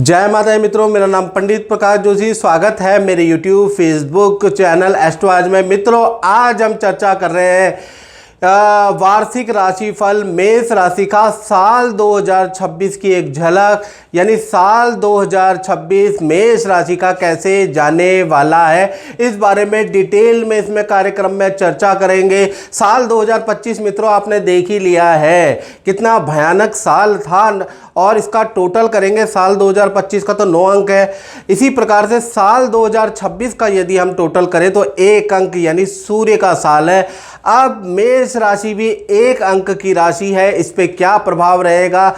जय माता दी मित्रों, मेरा नाम पंडित प्रकाश जोशी। स्वागत है मेरे YouTube फेसबुक चैनल एस्ट्रो आज में। मित्रों, आज हम चर्चा कर रहे हैं वार्षिक राशिफल मेष राशि का साल 2026 की एक झलक, यानी साल 2026 मेष राशि का कैसे जाने वाला है, इस बारे में डिटेल में इसमें कार्यक्रम में चर्चा करेंगे। साल 2025 मित्रों आपने देख ही लिया है कितना भयानक साल था, और इसका टोटल करेंगे साल 2025 का तो 9 अंक है। इसी प्रकार से साल 2026 का यदि हम टोटल करें तो 1 अंक, यानी सूर्य का साल है। अब मेष राशि भी 1 अंक की राशि है, इस पे क्या प्रभाव रहेगा।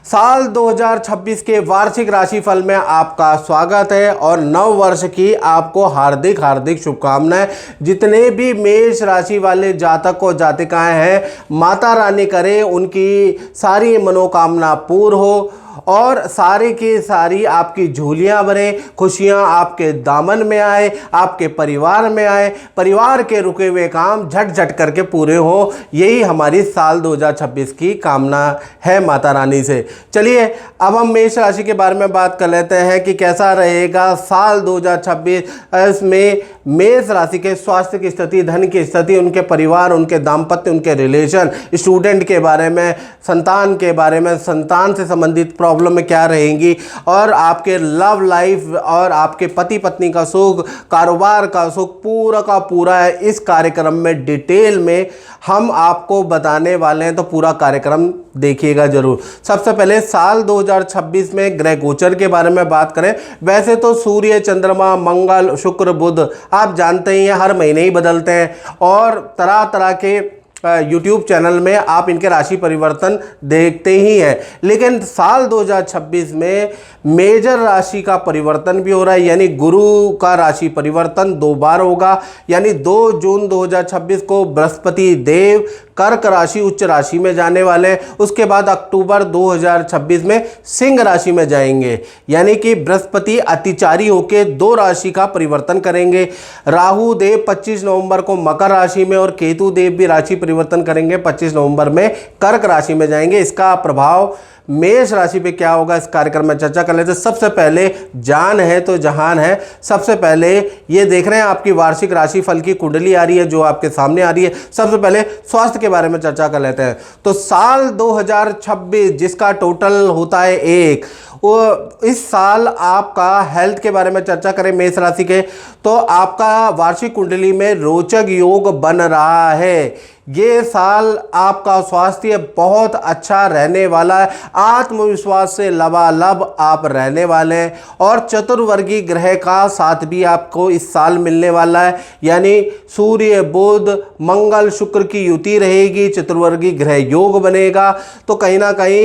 साल 2026 के वार्षिक राशिफल में आपका स्वागत है और नव वर्ष की आपको हार्दिक हार्दिक शुभकामनाएं। जितने भी मेष राशि वाले जातक और जातिकाएं हैं, माता रानी करे उनकी सारी मनोकामना पूर्ण हो और सारी की सारी आपकी झोलियां भरे, खुशियां आपके दामन में आए, आपके परिवार में आए, परिवार के रुके हुए काम झट झट करके पूरे हो। यही हमारी साल 2026 की कामना है माता रानी से। चलिए अब हम मेष राशि के बारे में बात कर लेते हैं कि कैसा रहेगा साल 2026 में मेष राशि के स्वास्थ्य की स्थिति, धन की स्थिति, उनके परिवार, उनके दाम्पत्य, उनके रिलेशन, स्टूडेंट के बारे में, संतान के बारे में, संतान से संबंधित प्रॉब्लम में क्या रहेंगी, और आपके लव लाइफ और आपके पति पत्नी का सुख, कारोबार का सुख पूरा का पूरा है। इस कार्यक्रम में डिटेल में हम आपको बताने वाले हैं, तो पूरा कार्यक्रम देखिएगा जरूर। सबसे पहले साल 2026 में ग्रह गोचर के बारे में बात करें। वैसे तो सूर्य, चंद्रमा, मंगल, शुक्र, बुध आप जानते ही हैं हर महीने ही बदलते हैं, और तरह तरह के YouTube चैनल में आप इनके राशि परिवर्तन देखते ही हैं। लेकिन साल 2026 में मेजर राशि का परिवर्तन भी हो रहा है, यानी गुरु का राशि परिवर्तन 2 बार होगा। यानी 2 जून 2026 को बृहस्पति देव कर्क राशि उच्च राशि में जाने वाले हैं। उसके बाद अक्टूबर 2026 में सिंह राशि में जाएंगे, यानी कि बृहस्पति अतिचारी होकर 2 राशि का परिवर्तन करेंगे। राहु देव 25 नवंबर को मकर राशि में और केतु देव भी राशि परिवर्तन करेंगे, 25 नवंबर में कर्क राशि में जाएंगे। इसका प्रभाव मेष राशि पे क्या होगा, इस कार्यक्रम में चर्चा कर लेते हैं। सबसे पहले जान है तो जहान है। सबसे पहले ये देख रहे हैं आपकी वार्षिक राशिफल की कुंडली आ रही है जो आपके सामने आ रही है। सबसे पहले स्वास्थ्य के बारे में चर्चा कर लेते हैं। तो साल 2026 जिसका टोटल होता है 1, वो इस साल आपका हेल्थ के बारे में चर्चा करें मेष राशि के, तो आपका वार्षिक कुंडली में रोचक योग बन रहा है। ये साल आपका स्वास्थ्य बहुत अच्छा रहने वाला है, आत्मविश्वास से लबालब आप रहने वाले हैं, और चतुर्वर्गीय ग्रह का साथ भी आपको इस साल मिलने वाला है। यानी सूर्य, बुध, मंगल, शुक्र की युति रहेगी, चतुर्वर्गीय ग्रह योग बनेगा। तो कहीं ना कहीं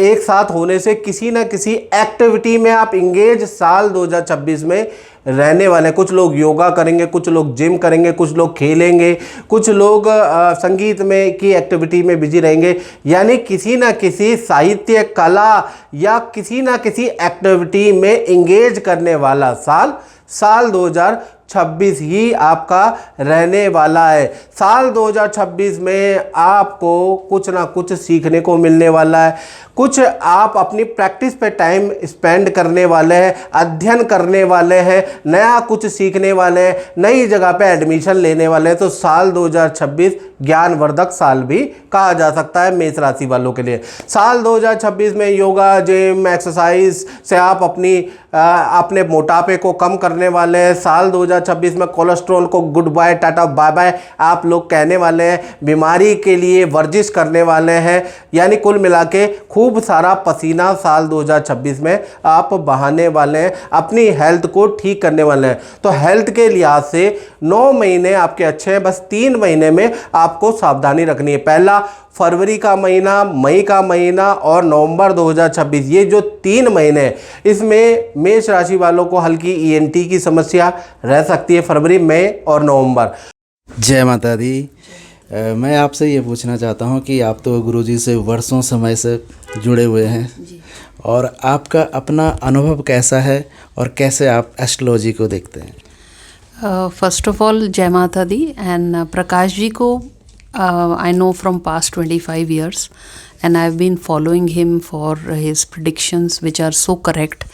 एक साथ होने से किसी न किसी एक्टिविटी में आप इंगेज साल 2026 में रहने वाले हैं। कुछ लोग योगा करेंगे, कुछ लोग जिम करेंगे, कुछ लोग खेलेंगे, कुछ लोग संगीत में की एक्टिविटी में बिजी रहेंगे। यानी किसी ना किसी साहित्य, कला या किसी ना किसी एक्टिविटी में इंगेज करने वाला साल 2026 ही आपका रहने वाला है। साल 2026 में आपको कुछ ना कुछ सीखने को मिलने वाला है, कुछ आप अपनी प्रैक्टिस पे टाइम स्पेंड करने वाले हैं, अध्ययन करने वाले हैं, नया कुछ सीखने वाले हैं, नई जगह पे एडमिशन लेने वाले हैं। तो साल 2026 ज्ञानवर्धक साल भी कहा जा सकता है मेष राशि वालों के लिए। साल 2026 में योगा, जिम, एक्सरसाइज से आप अपने मोटापे को कम करने वाले हैं। साल 2026 में कोलेस्ट्रॉल को good bye, tata bye bye आप लोग कहने वाले हैं, बीमारी के लिए वर्जिश करने वाले हैं। यानी कुल मिला के खूब सारा पसीना साल 2026 में आप बहाने वाले हैं, अपनी हेल्थ को ठीक करने वाले हैं। तो हेल्थ के लिहाज से 9 महीने आपके अच्छे हैं, बस 3 महीने में आपको सावधानी रखनी है। पहला फरवरी का महीना, मई का महीना और नवंबर 2026, ये जो 3 महीने हैं, इसमें मेष राशि वालों को हल्की ENT की समस्या रह सकती है, फरवरी, मई और नवंबर। जय माता दी। मैं आपसे ये पूछना चाहता हूँ कि आप तो गुरुजी से वर्षों समय से जुड़े हुए हैं, और आपका अपना अनुभव कैसा है और कैसे आप एस्ट्रोलॉजी को देखते हैं? फर्स्ट ऑफ ऑल जय माता दी। एंड प्रकाश जी को I know from past 25 years and I've been following him for his predictions which are so correct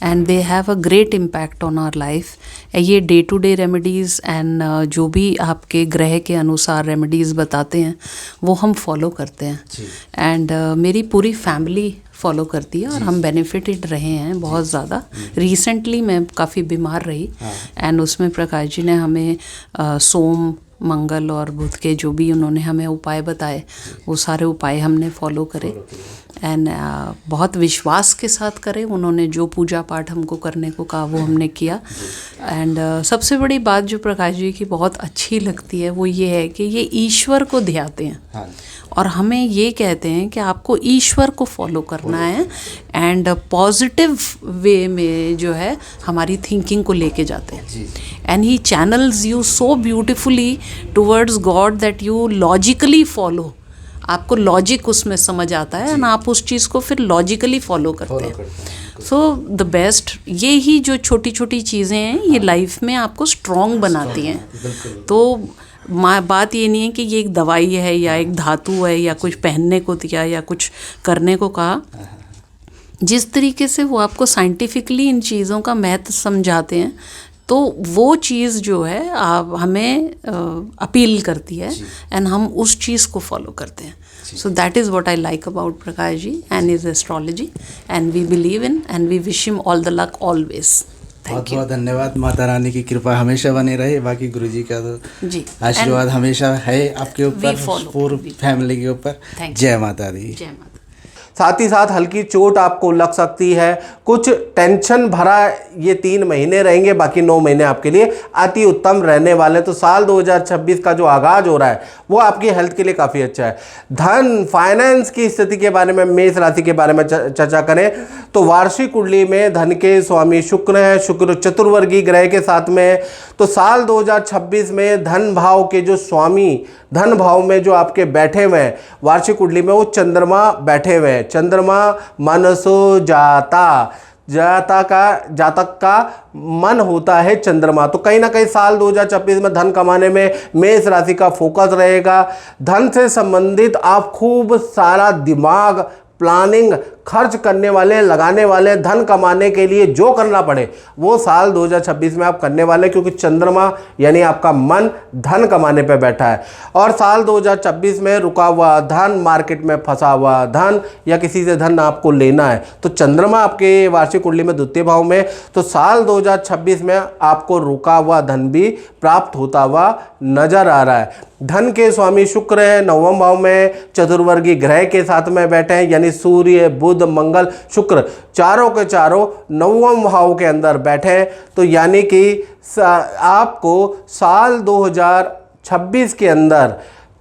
and they have a great impact on our life. ये day to day remedies and जो भी आपके ग्रह के अनुसार remedies बताते हैं वो हम फॉलो करते हैं एंड मेरी पूरी फैमिली फॉलो करती है और हम बेनिफिटेड रहे हैं बहुत ज़्यादा. रिसेंटली मैं काफ़ी बीमार रही एंड उसमें प्रकाश जी ने हमें सोम, मंगल और बुध के जो भी उन्होंने हमें उपाय बताए वो सारे उपाय हमने फॉलो करे एंड बहुत विश्वास के साथ करे. उन्होंने जो पूजा पाठ हमको करने को कहा वो हमने किया एंड सबसे बड़ी बात जो प्रकाश जी की बहुत अच्छी लगती है वो ये है कि ये ईश्वर को ध्याते हैं और हमें ये कहते हैं कि आपको ईश्वर को फॉलो करना है एंड पॉजिटिव वे में जो है हमारी थिंकिंग को लेके जाते हैं and he channels you so beautifully towards God that you logically follow. आपको लॉजिक उसमें समझ आता है एंड आप उस चीज़ को फिर लॉजिकली फॉलो करते हैं. सो द बेस्ट ये ही जो छोटी छोटी चीज़ें हैं ये लाइफ में आपको स्ट्रॉन्ग बनाती हैं. तो बात ये नहीं है कि ये एक दवाई है या एक धातु है या कुछ पहनने को दिया या कुछ करने को कहा. जिस तरीके से वो आपको साइंटिफिकली इन चीज़ों का महत्व समझाते हैं तो वो चीज़ जो है आप हमें अपील करती है एंड हम उस चीज़ को फॉलो करते हैं. So that is what I like about Prakash ji and his astrology and we believe in and we wish him all the luck always. बहुत बहुत धन्यवाद. माता रानी की कृपा हमेशा बनी रहे. बाकी गुरुजी का तो जी आशीर्वाद हमेशा है आपके ऊपर, पूरी फैमिली के ऊपर. जय माता दी. जय माता. साथ ही साथ हल्की चोट आपको लग सकती है. कुछ टेंशन भरा ये 3 महीने रहेंगे, बाकी 9 महीने आपके लिए अति उत्तम रहने वाले. तो साल 2026 का जो आगाज हो रहा है वो आपकी हेल्थ के लिए काफ़ी अच्छा है. धन फाइनेंस की स्थिति के बारे में, मेष राशि के बारे में चर्चा करें तो वार्षिक कुंडली में धन के स्वामी शुक्र है. शुक्र चतुर्वर्गीय ग्रह के साथ में है. तो साल 2026 में धन भाव के जो स्वामी धन भाव में जो आपके बैठे हुए हैं वार्षिक कुंडली में वो चंद्रमा बैठे हुए हैं. चंद्रमा मनसो जातक का मन होता है चंद्रमा. तो कहीं ना कहीं साल 2026 में धन कमाने में मेष राशि का फोकस रहेगा. धन से संबंधित आप खूब सारा दिमाग, प्लानिंग, खर्च करने वाले, लगाने वाले, धन कमाने के लिए जो करना पड़े वो साल 2026 में आप करने वाले, क्योंकि चंद्रमा यानी आपका मन धन कमाने पे बैठा है. और साल 2026 में रुका हुआ धन, मार्केट में फंसा हुआ धन या किसी से धन आपको लेना है तो चंद्रमा आपके वार्षिक कुंडली में द्वितीय भाव में. तो साल 2026 में आपको रुका हुआ धन भी प्राप्त होता हुआ नजर आ रहा है. धन के स्वामी शुक्र है, 9वें भाव में चतुर्वर्गीय ग्रह के साथ में बैठे हैं, यानी सूर्य, बुध, मंगल, शुक्र चारों के चारों 9वें भाव के अंदर बैठे हैं. तो यानी कि आपको साल 2026 के अंदर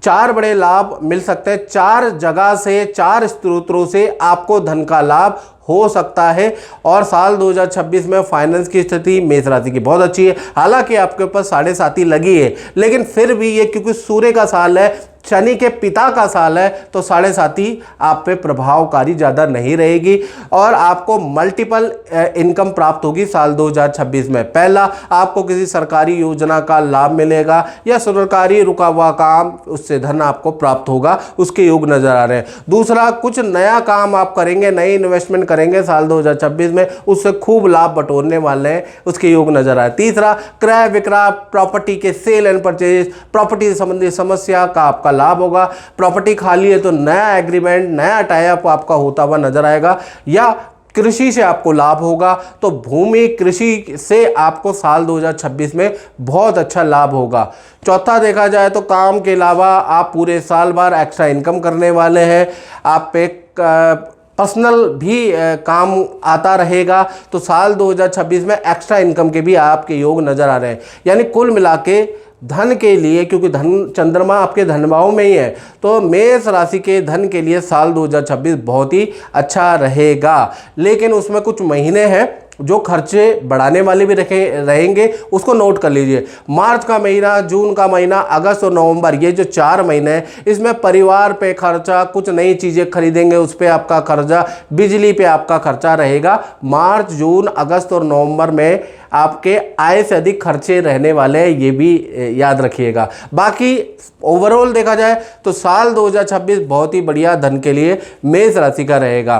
4 बड़े लाभ मिल सकते हैं. 4 जगह से, 4 स्रोतों से आपको धन का लाभ हो सकता है. और साल 2026 में फाइनेंस की स्थिति मेष राशि की बहुत अच्छी है. हालांकि आपके ऊपर 7.5 लगी है, लेकिन फिर भी ये क्योंकि सूर्य का साल है, शनि के पिता का साल है, तो 7.5 आप पे प्रभावकारी ज़्यादा नहीं रहेगी और आपको मल्टीपल इनकम प्राप्त होगी साल 2026 में. पहला, आपको किसी सरकारी योजना का लाभ मिलेगा या सरकारी रुका हुआ काम, उससे धन आपको प्राप्त होगा, उसके योग नजर आ रहे हैं. दूसरा, कुछ नया काम आप करेंगे, नई इन्वेस्टमेंट करेंगे साल 2026 में, उससे खूब लाभ बटोरने वाले हैं, उसके योग नजर आए. तीसरा, क्रय विक्रय, प्रॉपर्टी के सेल एंड परचेज, प्रॉपर्टी से संबंधित समस्या का आपका लाभ होगा. प्रॉपर्टी खाली है तो नया एग्रीमेंट, नया टाइप आपका होता हुआ नजर आएगा. या कृषि से आपको लाभ होगा, तो भूमि कृषि से आपको साल 2026 में बहुत अच्छा लाभ होगा. चौथा, देखा जाए तो काम के अलावा आप पूरे साल भर एक्स्ट्रा इनकम करने वाले हैं. आप पे पर्सनल भी काम आता रहेगा, तो साल 2026 में एक्स्ट्रा इनकम के भी आपके योग नज़र आ रहे हैं. यानी कुल मिला के धन के लिए, क्योंकि धन चंद्रमा आपके धन भाव में ही है, तो मेष राशि के धन के लिए साल 2026 बहुत ही अच्छा रहेगा. लेकिन उसमें कुछ महीने हैं जो खर्चे बढ़ाने वाले भी रहेंगे उसको नोट कर लीजिए। मार्च का महीना, जून का महीना, अगस्त और नवंबर, ये जो 4 महीने हैं इसमें परिवार पे खर्चा, कुछ नई चीज़ें खरीदेंगे उस पर आपका खर्चा, बिजली पे आपका खर्चा रहेगा। मार्च, जून, अगस्त और नवंबर में आपके आय से अधिक खर्चे रहने वाले हैं, ये भी याद रखिएगा। बाकी ओवरऑल देखा जाए तो साल 2026 बहुत ही बढ़िया धन के लिए मेष राशि का रहेगा।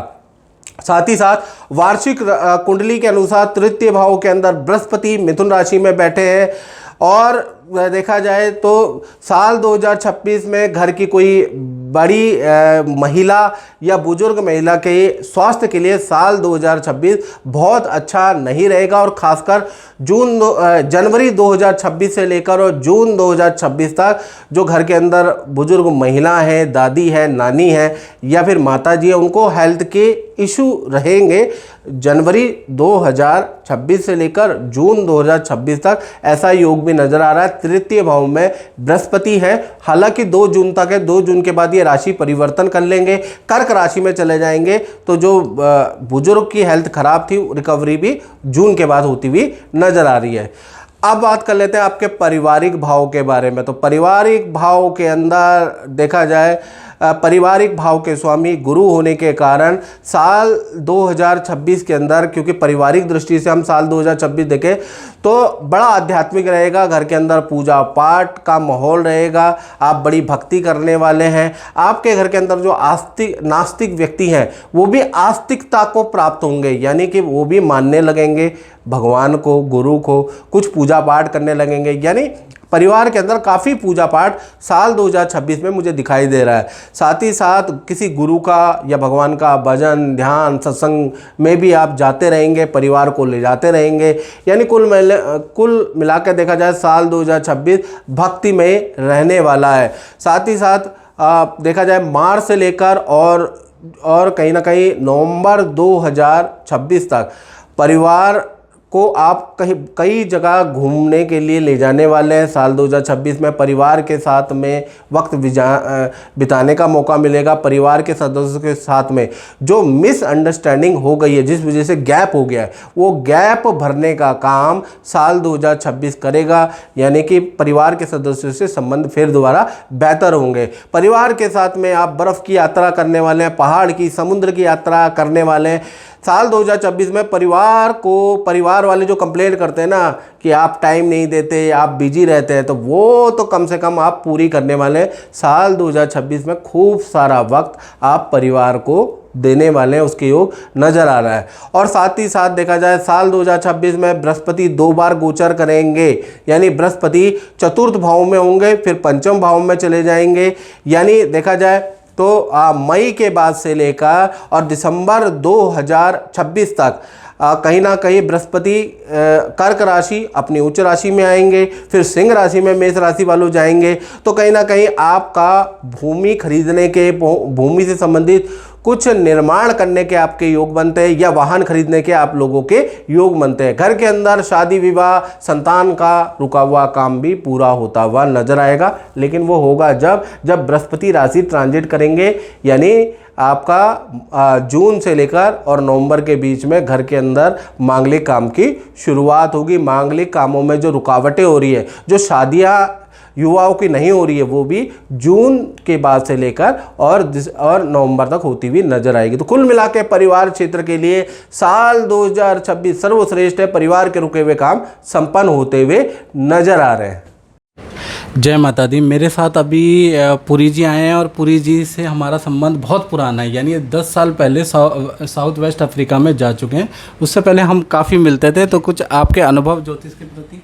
साथ ही साथ वार्षिक कुंडली के अनुसार तृतीय भाव के अंदर बृहस्पति मिथुन राशि में बैठे हैं और देखा जाए तो साल 2026 में घर की कोई बड़ी महिला या बुजुर्ग महिला के स्वास्थ्य के लिए साल 2026 बहुत अच्छा नहीं रहेगा और खासकर जनवरी 2026 से लेकर और जून 2026 तक जो घर के अंदर बुजुर्ग महिला है, दादी है, नानी है या फिर माता जी है, उनको हेल्थ के इशू रहेंगे। जनवरी 2026 से लेकर जून 2026 तक ऐसा योग भी नजर आ रहा है। तृतीय भाव में बृहस्पति है, हालांकि 2 जून तक है, 2 जून के बाद ये राशि परिवर्तन कर लेंगे, कर्क राशि में चले जाएंगे। तो जो बुजुर्ग की हेल्थ खराब थी, रिकवरी भी जून के बाद होती हुई नजर आ रही है। अब बात कर लेते हैं आपके पारिवारिक भाव के बारे में। तो पारिवारिक भाव के अंदर देखा जाए पारिवारिक भाव के स्वामी गुरु होने के कारण साल 2026 के अंदर, क्योंकि पारिवारिक दृष्टि से हम साल 2026 देखें तो बड़ा आध्यात्मिक रहेगा। घर के अंदर पूजा पाठ का माहौल रहेगा, आप बड़ी भक्ति करने वाले हैं। आपके घर के अंदर जो नास्तिक व्यक्ति हैं वो भी आस्तिकता को प्राप्त होंगे, यानी कि वो भी मानने लगेंगे भगवान को, गुरु को, कुछ पूजा पाठ करने लगेंगे। यानी परिवार के अंदर काफ़ी पूजा पाठ साल 2026 में मुझे दिखाई दे रहा है। साथ ही साथ किसी गुरु का या भगवान का भजन, ध्यान, सत्संग में भी आप जाते रहेंगे, परिवार को ले जाते रहेंगे। यानी कुल मिला के देखा जाए साल 2026 भक्ति में रहने वाला है। साथ ही साथ देखा जाए मार्च से लेकर और कहीं ना कहीं नवंबर 2026 तक परिवार को आप कई जगह घूमने के लिए ले जाने वाले हैं। साल 2026 में परिवार के साथ में वक्त बिताने का मौका मिलेगा। परिवार के सदस्यों के साथ में जो मिसअंडरस्टैंडिंग हो गई है, जिस वजह से गैप हो गया है, वो गैप भरने का काम साल 2026 करेगा। यानी कि परिवार के सदस्यों से संबंध फिर दोबारा बेहतर होंगे। परिवार के साथ में आप बर्फ़ की यात्रा करने वाले हैं, पहाड़ की, समुद्र की यात्रा करने वाले हैं। साल 2026 में परिवार वाले जो कंप्लेंट करते हैं ना कि आप टाइम नहीं देते, आप बिजी रहते हैं, तो वो तो कम से कम आप पूरी करने वाले हैं। साल 2026 में खूब सारा वक्त आप परिवार को देने वाले हैं, उसके योग नज़र आ रहा है। और साथ ही साथ देखा जाए साल 2026 में बृहस्पति 2 बार गोचर करेंगे, यानी बृहस्पति चतुर्थ भाव में होंगे, फिर पंचम भाव में चले जाएंगे। यानी देखा जाए तो मई के बाद से लेकर और दिसंबर 2026 तक कहीं ना कहीं बृहस्पति कर्क राशि अपनी उच्च राशि में आएंगे, फिर सिंह राशि में मेष राशि वालों जाएंगे। तो कहीं ना कहीं आपका भूमि खरीदने के, भूमि से संबंधित कुछ निर्माण करने के आपके योग बनते हैं या वाहन खरीदने के आप लोगों के योग बनते हैं। घर के अंदर शादी विवाह, संतान का रुका हुआ काम भी पूरा होता हुआ नजर आएगा, लेकिन वो होगा जब बृहस्पति राशि ट्रांजिट करेंगे। यानी आपका जून से लेकर और नवंबर के बीच में घर के अंदर मांगलिक काम की शुरुआत होगी। मांगलिक कामों में जो रुकावटें हो रही है, जो शादियां युवाओं की नहीं हो रही है, वो भी जून के बाद से लेकर और नवंबर तक होती हुई नजर आएगी। तो कुल मिला के परिवार क्षेत्र के लिए साल 2026 सर्वश्रेष्ठ है। परिवार के रुके हुए काम संपन्न होते हुए नजर आ रहे हैं। जय माता दी। मेरे साथ अभी पुरी जी आए हैं और पुरी जी से हमारा संबंध बहुत पुराना है, यानी 10 साल पहले साउथ वेस्ट अफ्रीका में जा चुके हैं। उससे पहले हम काफ़ी मिलते थे। तो कुछ आपके अनुभव ज्योतिष के प्रति?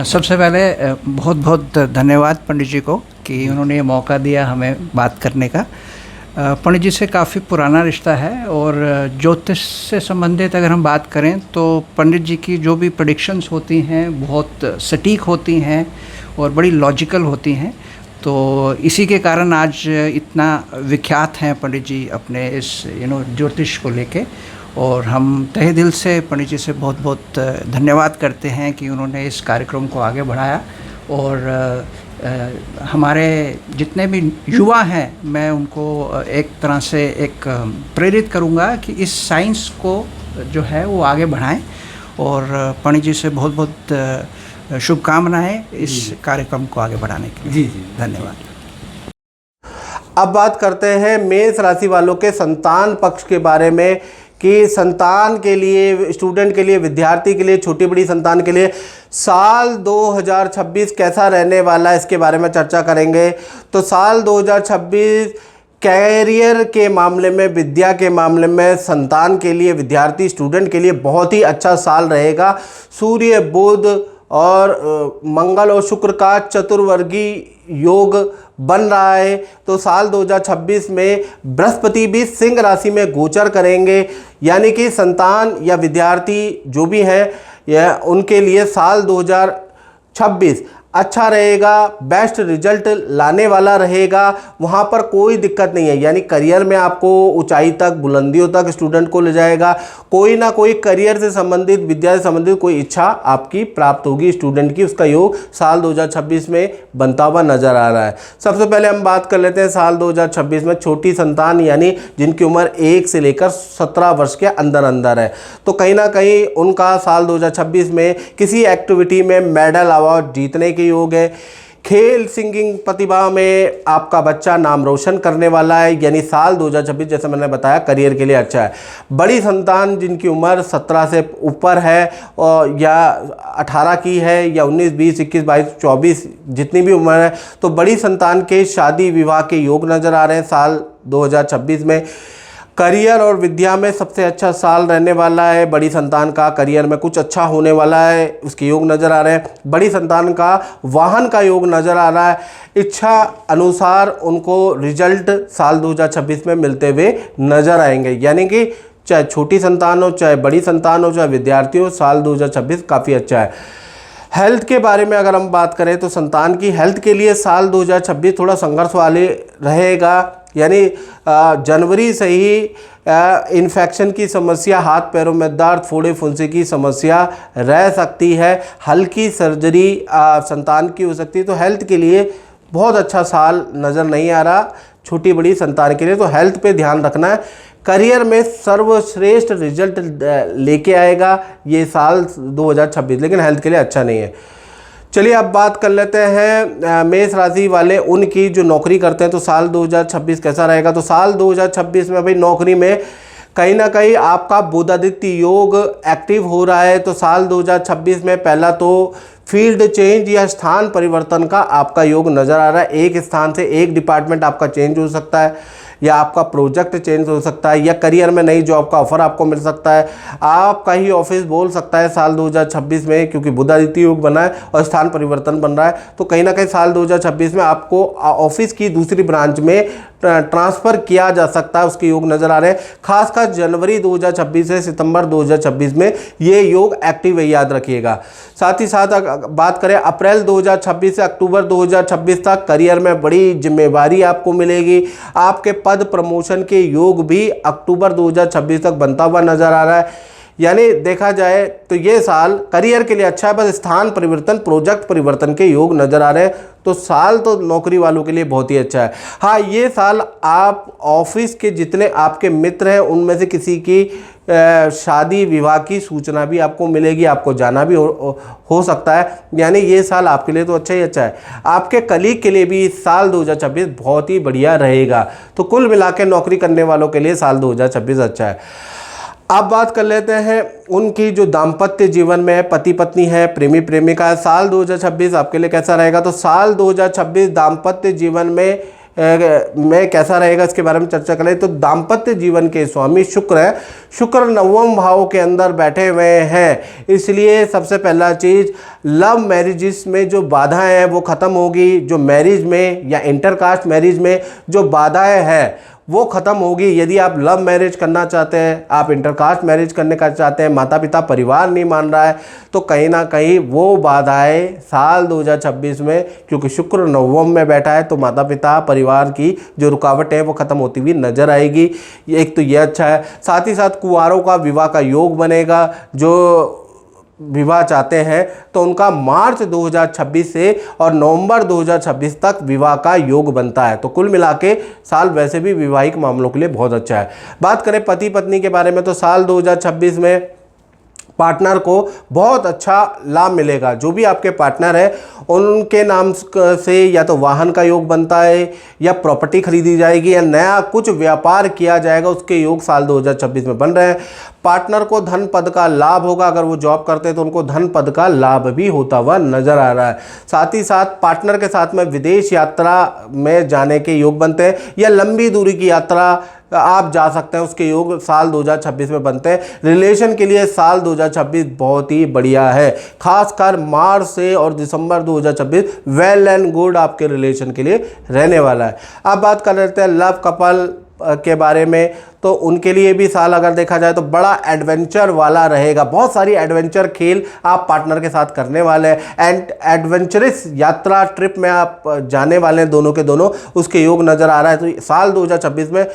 सबसे पहले बहुत बहुत धन्यवाद पंडित जी को कि उन्होंने ये मौका दिया हमें बात करने का। पंडित जी से काफ़ी पुराना रिश्ता है और ज्योतिष से संबंधित अगर हम बात करें तो पंडित जी की जो भी प्रेडिक्शंस होती हैं बहुत सटीक होती हैं और बड़ी लॉजिकल होती हैं। तो इसी के कारण आज इतना विख्यात हैं पंडित जी अपने इस ज्योतिष को लेके। और हम तहे दिल से पंडित जी से बहुत बहुत धन्यवाद करते हैं कि उन्होंने इस कार्यक्रम को आगे बढ़ाया। और हमारे जितने भी युवा हैं मैं उनको एक तरह से प्रेरित करूंगा कि इस साइंस को जो है वो आगे बढ़ाएं। और पंडित जी से बहुत बहुत शुभकामनाएं इस कार्यक्रम को आगे बढ़ाने के लिए। जी धन्यवाद। अब बात करते हैं मेष राशि वालों के संतान पक्ष के बारे में कि संतान के लिए, स्टूडेंट के लिए, विद्यार्थी के लिए, छोटी बड़ी संतान के लिए साल 2026 कैसा रहने वाला है, इसके बारे में चर्चा करेंगे। तो साल 2026 कैरियर के मामले में, विद्या के मामले में, संतान के लिए, विद्यार्थी स्टूडेंट के लिए बहुत ही अच्छा साल रहेगा। सूर्य, बुध और मंगल और शुक्र का चतुर्वर्गीय योग बन रहा है। तो साल 2026 में बृहस्पति भी सिंह राशि में गोचर करेंगे, यानी कि संतान या विद्यार्थी जो भी हैं या उनके लिए साल 2026 अच्छा रहेगा, बेस्ट रिजल्ट लाने वाला रहेगा। वहाँ पर कोई दिक्कत नहीं है, यानी करियर में आपको ऊंचाई तक, बुलंदियों तक स्टूडेंट को ले जाएगा। कोई ना कोई करियर से संबंधित, विद्या से संबंधित कोई इच्छा आपकी प्राप्त होगी स्टूडेंट की, उसका योग साल 2026 में बनता हुआ नजर आ रहा है। सबसे पहले हम बात कर लेते हैं साल 2026 में छोटी संतान, यानी जिनकी उम्र 1 से लेकर 17 वर्ष के अंदर अंदर है। तो कहीं ना कहीं उनका साल 2026 में किसी एक्टिविटी में मेडल अवार्ड जीतने के योग है। खेल, सिंगिंग प्रतिभा में आपका बच्चा नाम रोशन करने वाला है, यानी साल 2026 जैसे मैंने बताया करियर के लिए अच्छा है। बड़ी संतान जिनकी उम्र 17 से ऊपर है और या 18 की है या 19, 20, 21, 22, 24 जितनी भी उम्र है, तो बड़ी संतान के शादी विवाह के योग नज़र आ रहे हैं साल 2026 में। करियर और विद्या में सबसे अच्छा साल रहने वाला है। बड़ी संतान का करियर में कुछ अच्छा होने वाला है, उसके योग नज़र आ रहे हैं। बड़ी संतान का वाहन का योग नज़र आ रहा है। इच्छा अनुसार उनको रिजल्ट साल 2026 में मिलते हुए नज़र आएंगे, यानी कि चाहे छोटी संतान हो, चाहे बड़ी संतान हो, चाहे विद्यार्थी हो, साल 2026 काफ़ी अच्छा है। हेल्थ के बारे में अगर हम बात करें तो संतान की हेल्थ के लिए साल 2026 थोड़ा संघर्ष वाले रहेगा, यानी जनवरी से ही इन्फेक्शन की समस्या, हाथ पैरों में दर्द, फोड़े फुंसी की समस्या रह सकती है। हल्की सर्जरी संतान की हो सकती है। तो हेल्थ के लिए बहुत अच्छा साल नज़र नहीं आ रहा छोटी बड़ी संतान के लिए, तो हेल्थ पे ध्यान रखना है। करियर में सर्वश्रेष्ठ रिजल्ट लेके आएगा ये साल 2026, लेकिन हेल्थ के लिए अच्छा नहीं है। चलिए अब बात कर लेते हैं मेष राशि वाले उनकी जो नौकरी करते हैं, तो साल 2026 कैसा रहेगा। तो साल 2026 में भाई नौकरी में कहीं ना कहीं आपका बुधादित्य योग एक्टिव हो रहा है। तो साल 2026 में पहला तो फील्ड चेंज या स्थान परिवर्तन का आपका योग नज़र आ रहा है। एक स्थान से एक डिपार्टमेंट आपका चेंज हो सकता है, या आपका प्रोजेक्ट चेंज हो सकता है, या करियर में नई जॉब का ऑफर आपको मिल सकता है। आपका ही ऑफिस बोल सकता है साल 2026 में, क्योंकि बुधादित्य योग बना है और स्थान परिवर्तन बन रहा है। तो कहीं ना कहीं साल 2026 में आपको ऑफिस की दूसरी ब्रांच में ट्रांसफ़र किया जा सकता है, उसके योग नज़र आ रहे हैं। खासकर जनवरी 2026 से सितंबर 2026 में ये योग एक्टिव है, याद रखिएगा। साथ ही साथ बात करें अप्रैल 2026 से अक्टूबर 2026 तक करियर में बड़ी जिम्मेवारी आपको मिलेगी। आपके पद प्रमोशन के योग भी अक्टूबर 2026 तक बनता हुआ नजर आ रहा है। यानी देखा जाए तो ये साल करियर के लिए अच्छा है, बस स्थान परिवर्तन, प्रोजेक्ट परिवर्तन के योग नज़र आ रहे हैं। तो साल तो नौकरी वालों के लिए बहुत ही अच्छा है। हाँ, ये साल आप ऑफिस के जितने आपके मित्र हैं उनमें से किसी की शादी विवाह की सूचना भी आपको मिलेगी, आपको जाना भी हो सकता है। यानी ये साल आपके लिए तो अच्छा ही अच्छा है। आपके कलीग के लिए भी साल 2026 बहुत ही बढ़िया रहेगा। तो कुल मिला के नौकरी करने वालों के लिए साल 2026 अच्छा है। अब बात कर लेते हैं उनकी जो दाम्पत्य जीवन में पति पत्नी है, प्रेमी प्रेमिका है, साल 2026 आपके लिए कैसा रहेगा। तो साल 2026 दाम्पत्य जीवन में कैसा रहेगा, इसके बारे में चर्चा करें। तो दाम्पत्य जीवन के स्वामी शुक्र है। शुक्र 9वें भाव के अंदर बैठे हुए हैं, इसलिए सबसे पहला चीज़ लव मैरिजेस में जो बाधाएं हैं वो ख़त्म होगी। जो मैरिज में या इंटरकास्ट मैरिज में जो बाधाएं हैं वो ख़त्म होगी। यदि आप लव मैरिज करना चाहते हैं, आप इंटरकास्ट मैरिज करने का चाहते हैं, माता पिता परिवार नहीं मान रहा है, तो कहीं ना कहीं वो बाधाएं साल 2026 में, क्योंकि शुक्र 9वें में बैठा है, तो माता पिता परिवार की जो रुकावट है वो ख़त्म होती हुई नज़र आएगी। एक तो ये अच्छा है। साथ ही साथ कुंवारों का विवाह का योग बनेगा। जो विवाह चाहते हैं तो उनका मार्च 2026 से और नवंबर 2026 तक विवाह का योग बनता है। तो कुल मिला के साल वैसे भी विवाहिक मामलों के लिए बहुत अच्छा है। बात करें पति पत्नी के बारे में तो साल 2026 में पार्टनर को बहुत अच्छा लाभ मिलेगा। जो भी आपके पार्टनर है उनके नाम से या तो वाहन का योग बनता है या प्रॉपर्टी खरीदी जाएगी या नया कुछ व्यापार किया जाएगा, उसके योग साल 2026 में बन रहे हैं। पार्टनर को धन पद का लाभ होगा, अगर वो जॉब करते हैं तो उनको धन पद का लाभ भी होता हुआ नजर आ रहा है। साथ ही साथ पार्टनर के साथ में विदेश यात्रा में जाने के योग बनते हैं या लंबी दूरी की यात्रा आप जा सकते हैं, उसके योग साल 2026 में बनते हैं। रिलेशन के लिए साल 2026 बहुत ही बढ़िया है, खासकर मार्च से और दिसंबर 2026 वेल एंड गुड आपके रिलेशन के लिए रहने वाला है। अब बात कर लेते हैं लव कपल के बारे में, तो उनके लिए भी साल अगर देखा जाए तो बड़ा एडवेंचर वाला रहेगा। बहुत सारी एडवेंचर खेल आप पार्टनर के साथ करने वाले हैं एंड एडवेंचरस यात्रा ट्रिप में आप जाने वाले हैं दोनों के दोनों, उसके योग नज़र आ रहा है। तो साल 2026 में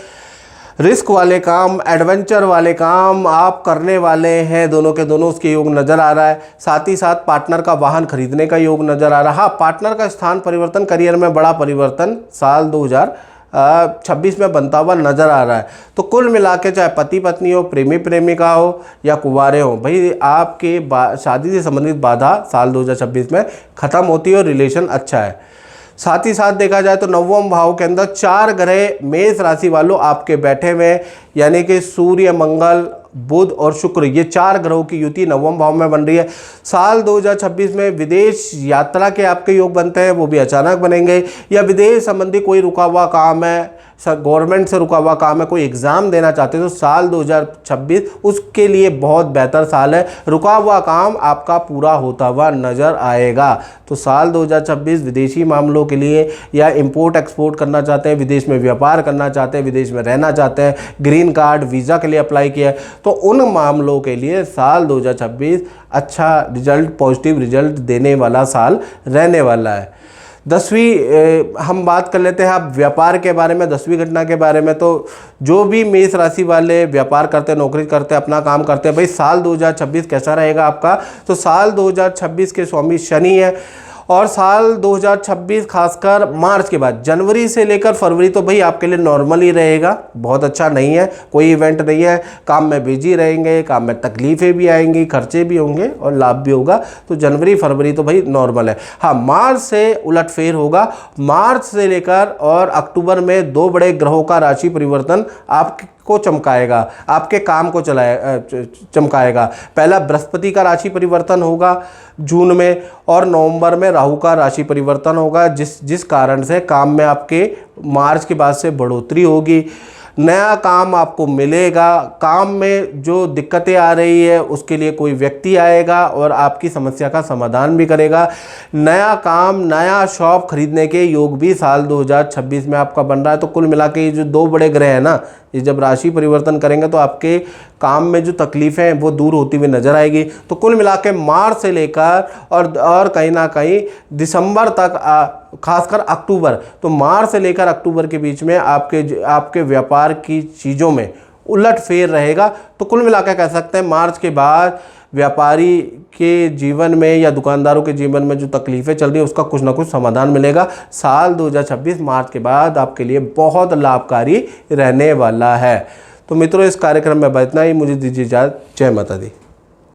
रिस्क वाले काम, एडवेंचर वाले काम आप करने वाले हैं दोनों के दोनों, उसके योग नज़र आ रहा है। साथ ही साथ पार्टनर का वाहन खरीदने का योग नज़र आ रहा है। हाँ, पार्टनर का स्थान परिवर्तन, करियर में बड़ा परिवर्तन साल 2026 में बनता हुआ नज़र आ रहा है। तो कुल मिला के चाहे पति पत्नी हो, प्रेमी प्रेमिका हो या कुंवारे हो, भाई आपके शादी से संबंधित बाधा साल 2026 में ख़त्म होती है और रिलेशन अच्छा है। साथ ही साथ देखा जाए तो नवम भाव के अंदर 4 ग्रह मेष राशि वालों आपके बैठे हुए, यानी कि सूर्य, मंगल, बुध और शुक्र, ये 4 ग्रहों की युति नवम भाव में बन रही है। साल 2026 में विदेश यात्रा के आपके योग बनते हैं, वो भी अचानक बनेंगे, या विदेश संबंधी कोई रुका हुआ काम है, गवर्नमेंट से रुका हुआ काम है, कोई एग्ज़ाम देना चाहते हैं तो साल 2026 उसके लिए बहुत बेहतर साल है। रुका हुआ काम आपका पूरा होता हुआ नज़र आएगा। तो साल 2026 विदेशी मामलों के लिए या इंपोर्ट एक्सपोर्ट करना चाहते हैं, विदेश में व्यापार करना चाहते हैं, विदेश में रहना चाहते हैं, ग्रीन कार्ड वीज़ा के लिए अप्लाई किया है, तो उन मामलों के लिए साल 2026 अच्छा रिजल्ट, पॉजिटिव रिजल्ट देने वाला साल रहने वाला है। 10वीं हम बात कर लेते हैं अब व्यापार के बारे में, 10वीं घटना के बारे में। तो जो भी मेष राशि वाले व्यापार करते हैं, नौकरी करते हैं, अपना काम करते हैं, भाई साल 2026 कैसा रहेगा आपका? तो साल 2026 के स्वामी शनि है और साल 2026 खासकर मार्च के बाद जनवरी से लेकर फरवरी तो भाई आपके लिए नॉर्मल ही रहेगा, बहुत अच्छा नहीं है, कोई इवेंट नहीं है, काम में बिजी रहेंगे, काम में तकलीफ़ें भी आएंगी, खर्चे भी होंगे और लाभ भी होगा। तो जनवरी फरवरी तो भाई नॉर्मल है। हाँ, मार्च से उलटफेर होगा। मार्च से लेकर और अक्टूबर में 2 बड़े ग्रहों का राशि परिवर्तन आपको चमकाएगा, आपके काम को चमकाएगा। पहला बृहस्पति का राशि परिवर्तन होगा जून में और नवंबर में राहु का राशि परिवर्तन होगा, जिस कारण से काम में आपके मार्च के बाद से बढ़ोतरी होगी। नया काम आपको मिलेगा, काम में जो दिक्कतें आ रही है उसके लिए कोई व्यक्ति आएगा और आपकी समस्या का समाधान भी करेगा। नया काम, नया शॉप खरीदने के योग भी साल 2026 में आपका बन रहा है। तो कुल मिला के ये जो 2 बड़े ग्रह हैं ना, ये जब राशि परिवर्तन करेंगे तो आपके काम में जो तकलीफ़ें हैं वो दूर होती हुई नजर आएगी। तो कुल मिला के मार्च से लेकर और कहीं ना कहीं दिसंबर तक, खासकर अक्टूबर, तो मार्च से लेकर अक्टूबर के बीच में आपके व्यापार की चीज़ों में उलटफेर रहेगा। तो कुल मिला के कह सकते हैं मार्च के बाद व्यापारी के जीवन में या दुकानदारों के जीवन में जो तकलीफ़ें चल रही है उसका कुछ ना कुछ समाधान मिलेगा। साल 2026 मार्च के बाद आपके लिए बहुत लाभकारी रहने वाला है। तो मित्रों, इस कार्यक्रम में इतना ही। मुझे दीजिए इजाज़त। जय माता दी।